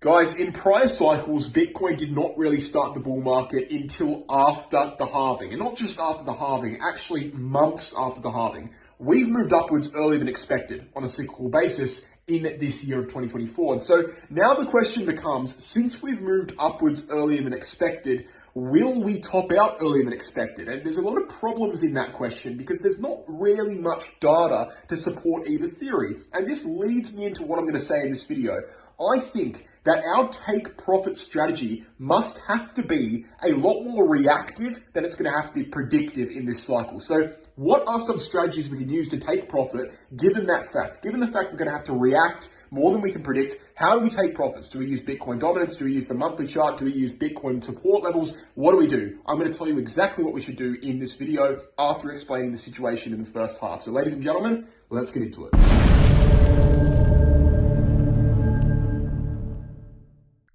Guys, in prior cycles, Bitcoin did not really start the bull market until after the halving. And not just after the halving, actually months after the halving. We've moved upwards earlier than expected on a cyclical basis in this year of 2024. And so now the question becomes, since we've moved upwards earlier than expected, will we top out earlier than expected? And there's a lot of problems in that question because there's not really much data to support either theory. And this leads me into what I'm going to say in this video. I think that our take profit strategy must have to be a lot more reactive than it's going to have to be predictive in this cycle. So what are some strategies we can use to take profit given that fact? Given the fact we're going to have to react more than we can predict, how do we take profits? Do we use Bitcoin dominance? Do we use the monthly chart? Do we use Bitcoin support levels? What do we do? I'm going to tell you exactly what we should do in this video after explaining the situation in the first half. So ladies and gentlemen, let's get into it.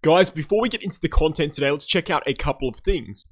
Guys, before we get into the content today, let's check out a couple of things.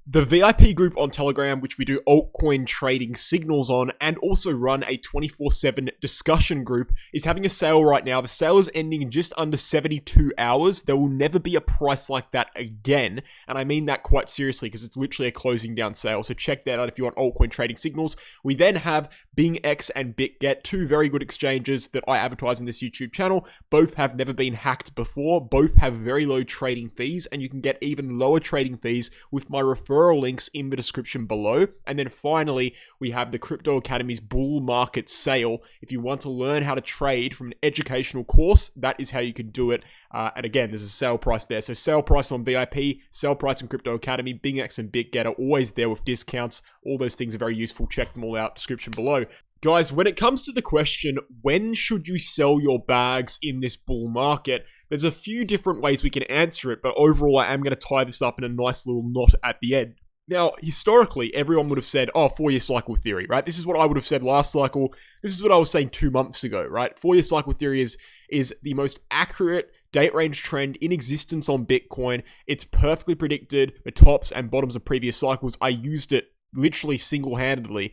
The VIP group on Telegram, which we do altcoin trading signals on, and also run a 24/7 discussion group, is having a sale right now. The sale is ending in just under 72 hours. There will never be a price like that again, and I mean that quite seriously because it's literally a closing down sale. So check that out if you want altcoin trading signals. We then have BingX and BitGet, two very good exchanges that I advertise in this YouTube channel. Both have never been hacked before. Both have very low trading fees, and you can get even lower trading fees with my referral links in the description below. And then finally, we have the Crypto Academy's bull market sale. If you want to learn how to trade from an educational course, that is how you can do it. And again, there's a sale price there. So sale price on VIP, sale price in Crypto Academy, BingX and BitGet are always there with discounts. All those things are very useful. Check them all out, description below. Guys, when it comes to the question, when should you sell your bags in this bull market? There's a few different ways we can answer it, but overall I am going to tie this up in a nice little knot at the end. Now, historically, everyone would have said, 4-year cycle theory, right? This is what I would have said last cycle. This is what I was saying 2 months ago, right? 4-year cycle theory is the most accurate date range trend in existence on Bitcoin. It's perfectly predicted the tops and bottoms of previous cycles. I used it literally single-handedly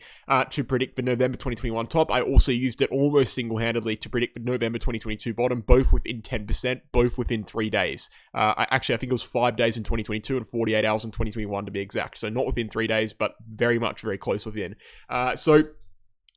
to predict the November 2021 top. I also used it almost single-handedly to predict the November 2022 bottom, both within 10%, both within 3 days. I think it was 5 days in 2022 and 48 hours in 2021 to be exact. So not within 3 days, but very close within. So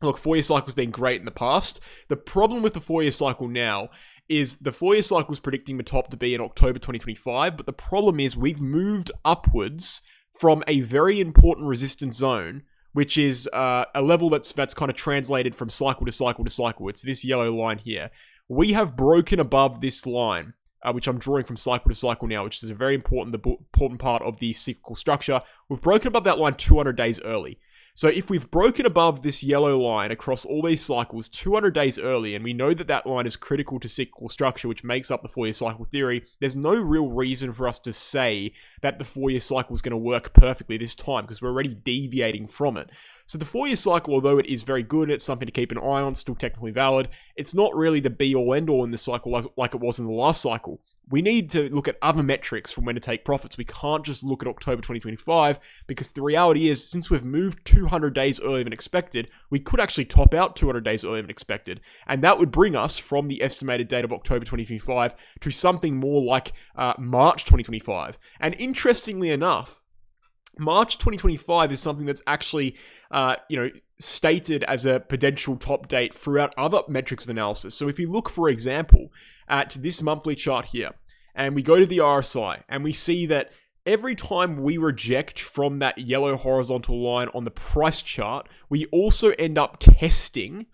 look, 4-year cycle's been great in the past. The problem with the 4-year cycle now is the 4-year cycle is predicting the top to be in October 2025, but the problem is we've moved upwards from a very important resistance zone, which is a level that's kind of translated from cycle to cycle to cycle. It's this yellow line here. We have broken above this line, which I'm drawing from cycle to cycle now, which is a very important part of the cyclical structure. We've broken above that line 200 days early. So if we've broken above this yellow line across all these cycles 200 days early, and we know that that line is critical to cyclical structure, which makes up the 4-year cycle theory, there's no real reason for us to say that the 4-year cycle is going to work perfectly this time because we're already deviating from it. So the 4-year cycle, although it is very good, it's something to keep an eye on, still technically valid, it's not really the be-all end-all in this cycle like it was in the last cycle. We need to look at other metrics from when to take profits. We can't just look at October 2025 because the reality is, since we've moved 200 days earlier than expected, we could actually top out 200 days earlier than expected. And that would bring us from the estimated date of October 2025 to something more like March 2025. And interestingly enough, March 2025 is something that's actually, stated as a potential top date throughout other metrics of analysis. So if you look, for example, at this monthly chart here, and we go to the RSI, and we see that every time we reject from that yellow horizontal line on the price chart, we also end up testing,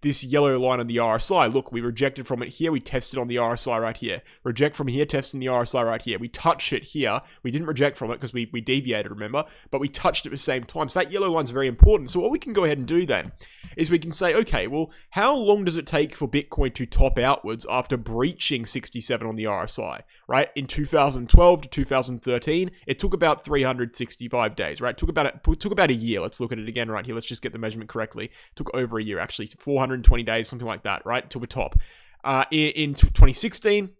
this yellow line on the RSI. Look, we rejected from it here. We tested on the RSI right here. Reject from here, testing the RSI right here. We touch it here. We didn't reject from it because we deviated, remember? But we touched it at the same time. So that yellow line's very important. So what we can go ahead and do then is we can say, okay, well, how long does it take for Bitcoin to top outwards after breaching 67 on the RSI, right? In 2012 to 2013, it took about 365 days, right? Took about a year. Let's look at it again right here. Let's just get the measurement correctly. Took over a year, actually. 420 days, something like that, right? To the top. In 2016,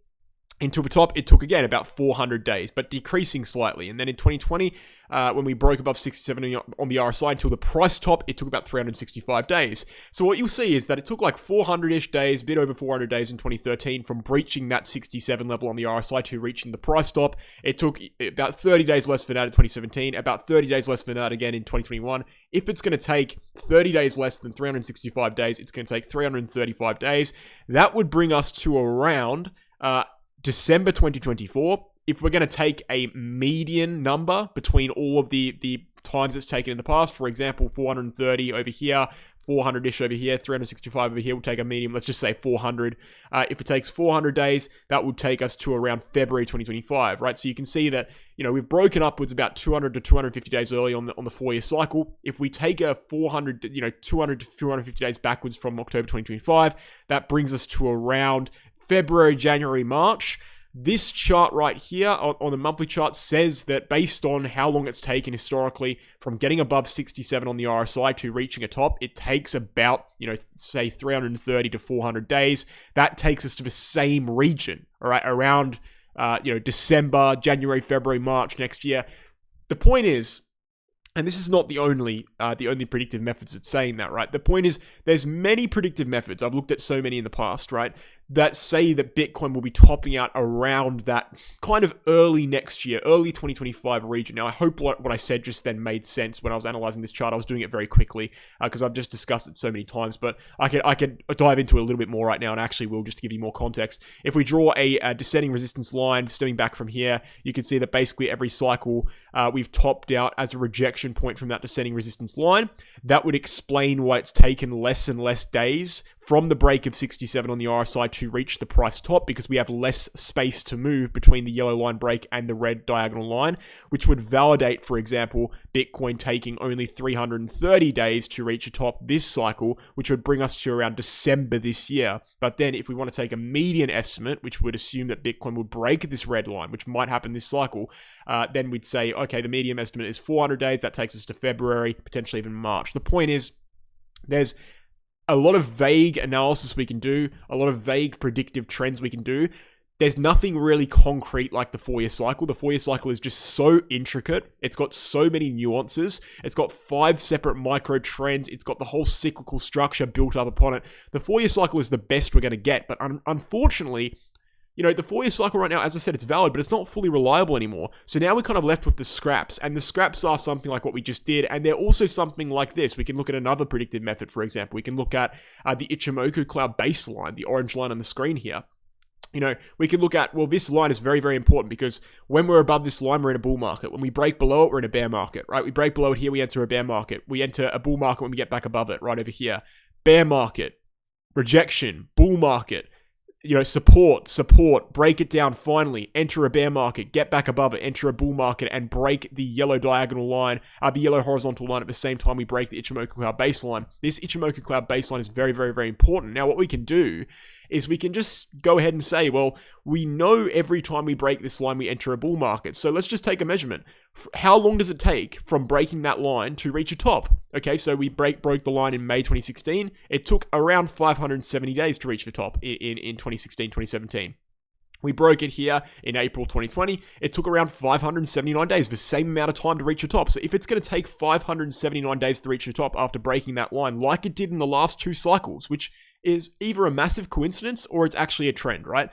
Into the top, it took again about 400 days, but decreasing slightly. And then in 2020, when we broke above 67 on the RSI until the price top, it took about 365 days. So what you'll see is that it took like 400-ish days, a bit over 400 days in 2013 from breaching that 67 level on the RSI to reaching the price top. It took about 30 days less than that in 2017, about 30 days less than that again in 2021. If it's going to take 30 days less than 365 days, it's going to take 335 days. That would bring us to around December 2024. If we're going to take a median number between all of the times it's taken in the past, for example, 430 over here, 400-ish over here, 365 over here, we'll take a median, let's just say 400. If it takes 400 days, that would take us to around February 2025, right? So you can see that, we've broken upwards about 200 to 250 days early on the 4-year cycle. If we take a 200 to 250 days backwards from October 2025, that brings us to around February, January, March. This chart right here on the monthly chart says that based on how long it's taken historically from getting above 67 on the RSI to reaching a top, it takes about, say 330 to 400 days. That takes us to the same region, all right, around, December, January, February, March next year. The point is, and this is not the only predictive methods that's saying that, right? The point is, there's many predictive methods. I've looked at so many in the past, right? That say that Bitcoin will be topping out around that kind of early next year, early 2025 region. Now, I hope what I said just then made sense when I was analyzing this chart. I was doing it very quickly because I've just discussed it so many times, but I could dive into it a little bit more right now, and actually will, just to give you more context. If we draw a descending resistance line, stemming back from here, you can see that basically every cycle we've topped out as a rejection point from that descending resistance line. That would explain why it's taken less and less days from the break of 67 on the RSI to reach the price top, because we have less space to move between the yellow line break and the red diagonal line, which would validate, for example, Bitcoin taking only 330 days to reach a top this cycle, which would bring us to around December this year. But then if we want to take a median estimate, which would assume that Bitcoin would break this red line, which might happen this cycle, then we'd say, okay, the median estimate is 400 days. That takes us to February, potentially even March. The point is, there's a lot of vague analysis we can do, a lot of vague predictive trends we can do. There's nothing really concrete like the 4-year cycle. The 4-year cycle is just so intricate. It's got so many nuances. It's got 5 separate micro trends. It's got the whole cyclical structure built up upon it. The 4-year cycle is the best we're going to get, but unfortunately, the 4-year cycle right now, as I said, it's valid, but it's not fully reliable anymore. So now we're kind of left with the scraps, and the scraps are something like what we just did, and they're also something like this. We can look at another predictive method, for example. We can look at the Ichimoku cloud baseline, the orange line on the screen here. We can look at, well, this line is very, very important, because when we're above this line, we're in a bull market. When we break below it, we're in a bear market, right? We break below it here, we enter a bear market. We enter a bull market when we get back above it, right over here. Bear market, rejection, bull market. Support, break it down finally, enter a bear market, get back above it, enter a bull market, and break the yellow diagonal line, the yellow horizontal line at the same time we break the Ichimoku cloud baseline. This Ichimoku cloud baseline is very, very, very important. Now, what we can do is we can just go ahead and say, well, we know every time we break this line, we enter a bull market. So let's just take a measurement. How long does it take from breaking that line to reach a top? Okay, so we broke the line in May 2016. It took around 570 days to reach the top in 2016, 2017. We broke it here in April 2020. It took around 579 days, the same amount of time to reach the top. So if it's going to take 579 days to reach the top after breaking that line, like it did in the last 2 cycles, which is either a massive coincidence or it's actually a trend, right?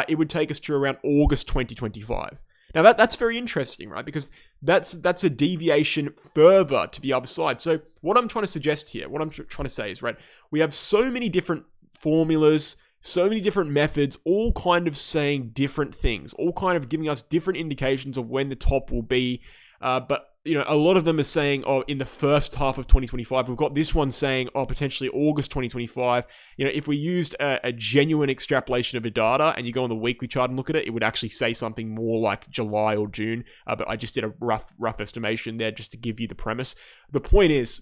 It would take us to around August 2025. Now that's very interesting, right? Because that's a deviation further to the other side. So what I'm trying to suggest here, what I'm trying to say is, right, we have so many different formulas, so many different methods, all kind of saying different things, all kind of giving us different indications of when the top will be. But a lot of them are saying, in the first half of 2025. We've got this one saying, potentially August 2025. If we used a genuine extrapolation of the data and you go on the weekly chart and look at it, it would actually say something more like July or June. But I just did a rough estimation there just to give you the premise. The point is,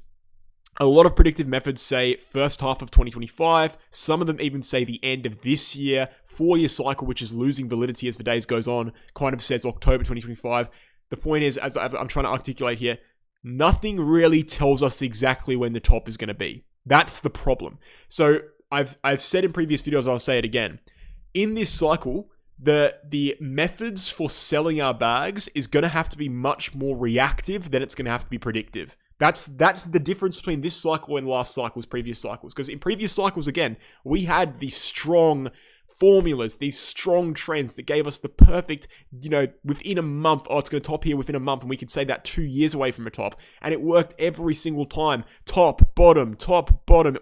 a lot of predictive methods say first half of 2025. Some of them even say the end of this year. 4-year cycle, which is losing validity as the days goes on, kind of says October 2025. The point is, as I'm trying to articulate here, nothing really tells us exactly when the top is going to be. That's the problem. So I've said in previous videos, I'll say it again. In this cycle, the methods for selling our bags is going to have to be much more reactive than it's going to have to be predictive. That's the difference between this cycle and last cycles, previous cycles. Because in previous cycles, again, we had these strong formulas, these strong trends that gave us the perfect, within a month, it's going to top here within a month, and we could say that 2 years away from a top, and it worked every single time. Top, bottom,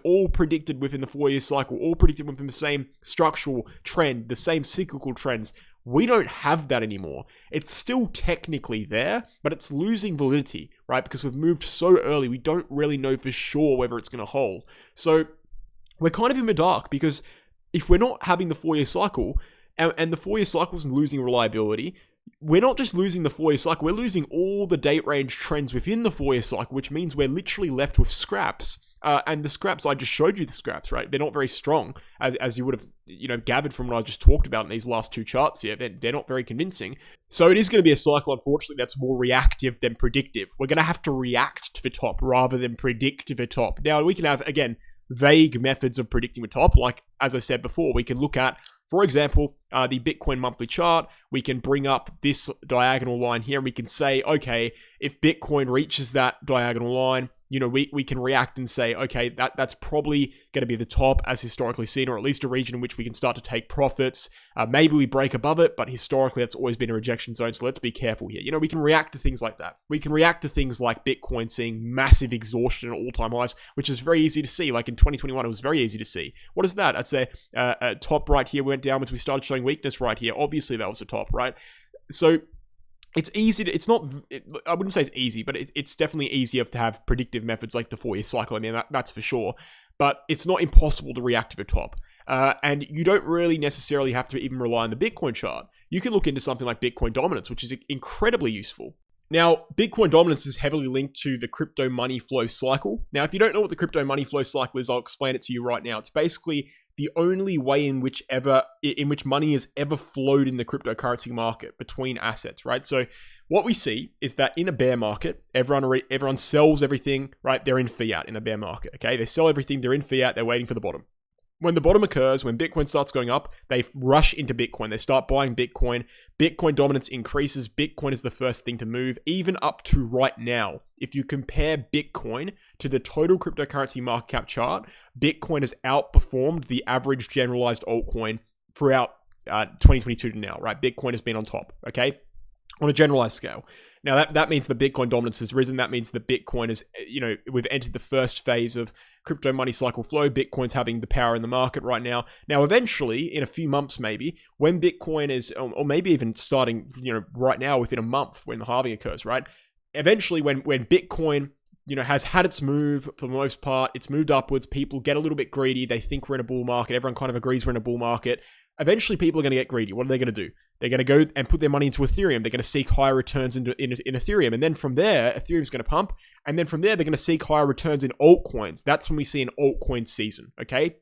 all predicted within the 4-year cycle, all predicted within the same structural trend, the same cyclical trends. We don't have that anymore. It's still technically there, but it's losing validity, right? Because we've moved so early, we don't really know for sure whether it's going to hold. So we're kind of in the dark, because if we're not having the 4-year cycle, and the 4-year cycle is losing reliability, we're not just losing the 4-year cycle, we're losing all the date range trends within the 4-year cycle, which means we're literally left with scraps. And the scraps, I just showed you the scraps, right? They're not very strong, as you would have, gathered from what I just talked about in these last two charts here. They're not very convincing. So it is going to be a cycle, unfortunately, that's more reactive than predictive. We're going to have to react to the top rather than predict to the top. Now, we can have, again, vague methods of predicting the top. Like, as I said before, we can look at, for example, the Bitcoin monthly chart. We can bring up this diagonal line here, and we can say, okay, if Bitcoin reaches that diagonal line, we can react and say, okay, that's probably going to be the top as historically seen, or at least a region in which we can start to take profits. Maybe we break above it, but historically that's always been a rejection zone, so let's be careful here. We can react to things like that. We can react to things like Bitcoin seeing massive exhaustion at all-time highs, which is very easy to see. Like in 2021, it was very easy to see. What is that? I'd say top right here went downwards. We started showing weakness right here. Obviously, that was the top, right? So it's easy to, I wouldn't say it's easy, but it's definitely easier to have predictive methods like the 4-year cycle. I mean, that's for sure. But it's not impossible to react to the top. And you don't really necessarily have to even rely on the Bitcoin chart. You can look into something like Bitcoin dominance, which is incredibly useful. Now, Bitcoin dominance is heavily linked to the crypto money flow cycle. Now, if you don't know what the crypto money flow cycle is, I'll explain it to you right now. It's basically the only way in which money has ever flowed in the cryptocurrency market between assets, right? So what we see is that in a bear market, everyone sells everything, right? They're in fiat in a bear market, okay? They sell everything, they're in fiat, they're waiting for the bottom. When the bottom occurs, when Bitcoin starts going up, they rush into Bitcoin. They start buying Bitcoin. Bitcoin dominance increases. Bitcoin is the first thing to move, even up to right now. If you compare Bitcoin to the total cryptocurrency market cap chart, Bitcoin has outperformed the average generalized altcoin throughout 2022 to now, right? Bitcoin has been on top, okay? On a generalized scale. Now, that means the Bitcoin dominance has risen. That means the Bitcoin is, we've entered the first phase of crypto money cycle flow. Bitcoin's having the power in the market right now. Now, eventually, in a few months maybe, when Bitcoin is, or maybe even starting, right now within a month when the halving occurs, right? Eventually, when Bitcoin, has had its move for the most part, it's moved upwards, people get a little bit greedy. They think we're in a bull market. Everyone kind of agrees we're in a bull market. Eventually, people are going to get greedy. What are they going to do? They're going to go and put their money into Ethereum. They're going to seek higher returns in Ethereum. And then from there, Ethereum's going to pump. And then from there, they're going to seek higher returns in altcoins. That's when we see an altcoin season, okay?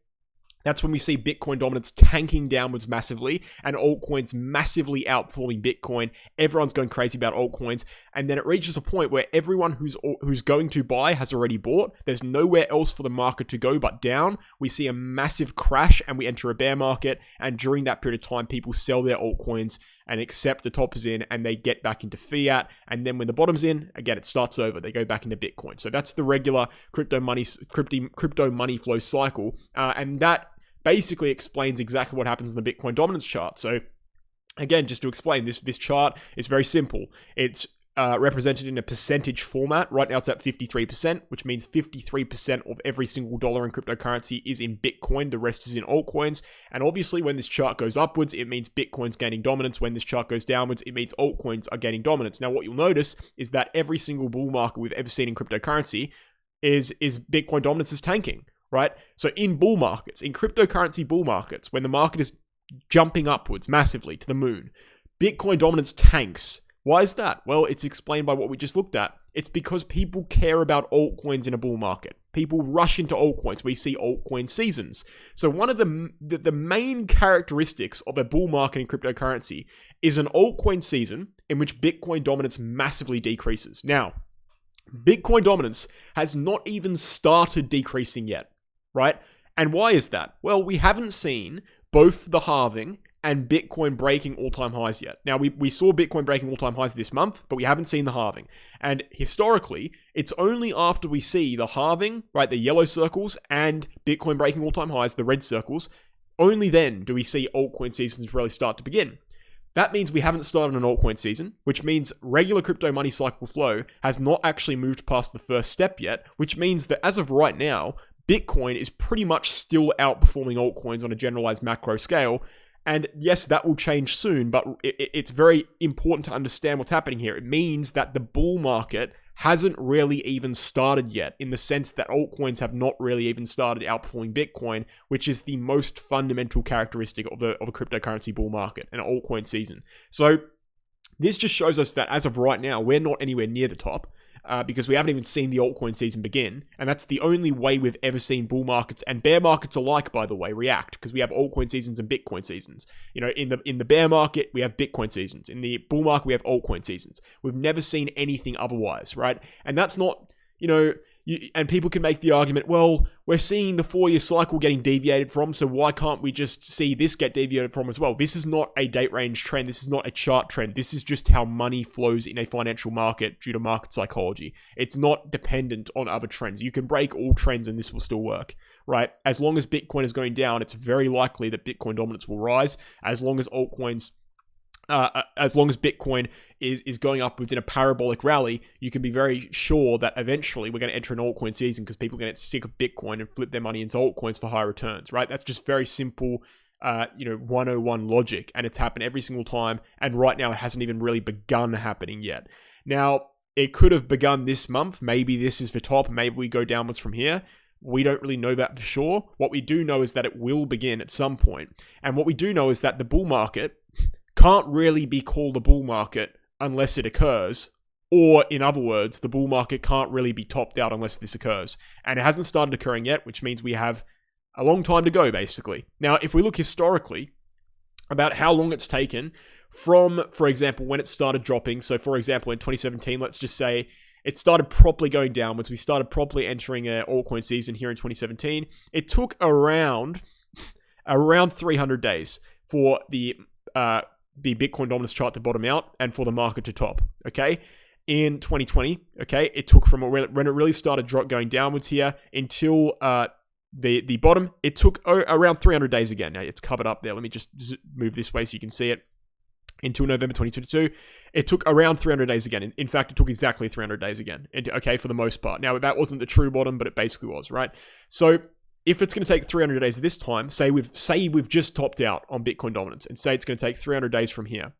That's when we see Bitcoin dominance tanking downwards massively and altcoins massively outperforming Bitcoin. Everyone's going crazy about altcoins. And then it reaches a point where everyone who's going to buy has already bought. There's nowhere else for the market to go but down. We see a massive crash and we enter a bear market. And during that period of time, people sell their altcoins and accept the top is in and they get back into fiat. And then when the bottom's in, again, it starts over. They go back into Bitcoin. So that's the regular crypto money flow cycle. And that basically explains exactly what happens in the Bitcoin dominance chart. So again, just to explain, this chart is very simple. It's represented in a percentage format. Right now it's at 53%, which means 53% of every single dollar in cryptocurrency is in Bitcoin. The rest is in altcoins. And obviously when this chart goes upwards, it means Bitcoin's gaining dominance. When this chart goes downwards, it means altcoins are gaining dominance. Now, what you'll notice is that every single bull market we've ever seen in cryptocurrency is Bitcoin dominance is tanking, right? So in bull markets, in cryptocurrency bull markets, when the market is jumping upwards massively to the moon, Bitcoin dominance tanks. Why is that? Well, it's explained by what we just looked at. It's because people care about altcoins in a bull market. People rush into altcoins. We see altcoin seasons. So one of the main characteristics of a bull market in cryptocurrency is an altcoin season in which Bitcoin dominance massively decreases. Now, Bitcoin dominance has not even started decreasing yet, right? And why is that? Well, we haven't seen both the halving and Bitcoin breaking all-time highs yet. Now, we saw Bitcoin breaking all-time highs this month, but we haven't seen the halving. And historically, it's only after we see the halving, right, the yellow circles, and Bitcoin breaking all-time highs, the red circles, only then do we see altcoin seasons really start to begin. That means we haven't started an altcoin season, which means regular crypto money cycle flow has not actually moved past the first step yet, which means that as of right now, Bitcoin is pretty much still outperforming altcoins on a generalized macro scale. And yes, that will change soon, but it's very important to understand what's happening here. It means that the bull market hasn't really even started yet, in the sense that altcoins have not really even started outperforming Bitcoin, which is the most fundamental characteristic of a cryptocurrency bull market, an altcoin season. So this just shows us that as of right now, we're not anywhere near the top. Because we haven't even seen the altcoin season begin. And that's the only way we've ever seen bull markets and bear markets alike, by the way, react, because we have altcoin seasons and Bitcoin seasons. You know, in the bear market, we have Bitcoin seasons. In the bull market, we have altcoin seasons. We've never seen anything otherwise, right? And that's not, you know, and people can make the argument, well, we're seeing the 4-year cycle getting deviated from, so why can't we just see this get deviated from as well? This is not a date range trend. This is not a chart trend. This is just how money flows in a financial market due to market psychology. It's not dependent on other trends. You can break all trends and this will still work, right? As long as Bitcoin is going down, it's very likely that Bitcoin dominance will rise. As long as altcoins as long as Bitcoin is going upwards in a parabolic rally, you can be very sure that eventually we're going to enter an altcoin season because people are going to get sick of Bitcoin and flip their money into altcoins for high returns, right? That's just very simple, 101 logic, and it's happened every single time. And right now, it hasn't even really begun happening yet. Now, it could have begun this month. Maybe this is the top. Maybe we go downwards from here. We don't really know that for sure. What we do know is that it will begin at some point. And what we do know is that the bull market can't really be called a bull market unless it occurs. Or, in other words, the bull market can't really be topped out unless this occurs. And it hasn't started occurring yet, which means we have a long time to go, basically. Now, if we look historically about how long it's taken from, for example, when it started dropping. So, for example, in 2017, let's just say it started properly going downwards. We started properly entering an altcoin season here in 2017. It took around 300 days for the Bitcoin dominance chart to bottom out and for the market to top, okay? In 2020, okay, it took from when it really started going downwards here until the bottom, it took around 300 days again. Now, it's covered up there. Let me just move this way so you can see it. Until November 2022, it took around 300 days again. In fact, it took exactly 300 days again, okay, for the most part. Now, that wasn't the true bottom, but it basically was, right? So, if it's going to take 300 days this time, say we've just topped out on Bitcoin dominance, and say it's going to take 300 days from here,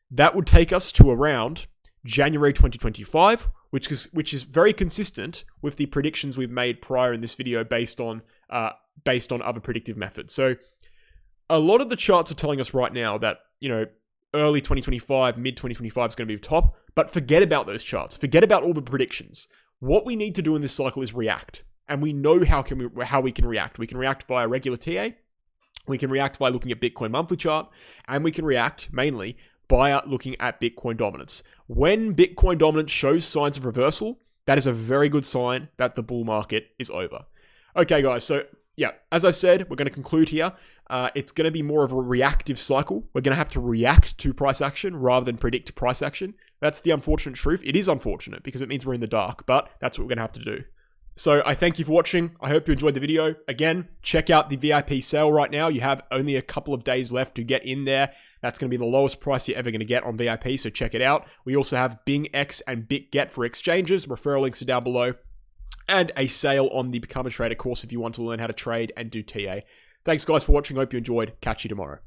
that would take us to around January 2025, which is very consistent with the predictions we've made prior in this video based on other predictive methods. So, a lot of the charts are telling us right now that, early 2025, mid 2025 is going to be the top, but forget about those charts. Forget about all the predictions. What we need to do in this cycle is react. And we know how we can react. We can react via regular TA. We can react by looking at Bitcoin monthly chart. And we can react mainly by looking at Bitcoin dominance. When Bitcoin dominance shows signs of reversal, that is a very good sign that the bull market is over. Okay, guys. So, yeah, as I said, we're going to conclude here. It's going to be more of a reactive cycle. We're going to have to react to price action rather than predict price action. That's the unfortunate truth. It is unfortunate because it means we're in the dark, but that's what we're going to have to do. So I thank you for watching. I hope you enjoyed the video. Again, check out the VIP sale right now. You have only a couple of days left to get in there. That's going to be the lowest price you're ever going to get on VIP, so check it out. We also have BingX and BitGet for exchanges. Referral links are down below. And a sale on the Become a Trader course if you want to learn how to trade and do TA. Thanks guys for watching. Hope you enjoyed. Catch you tomorrow.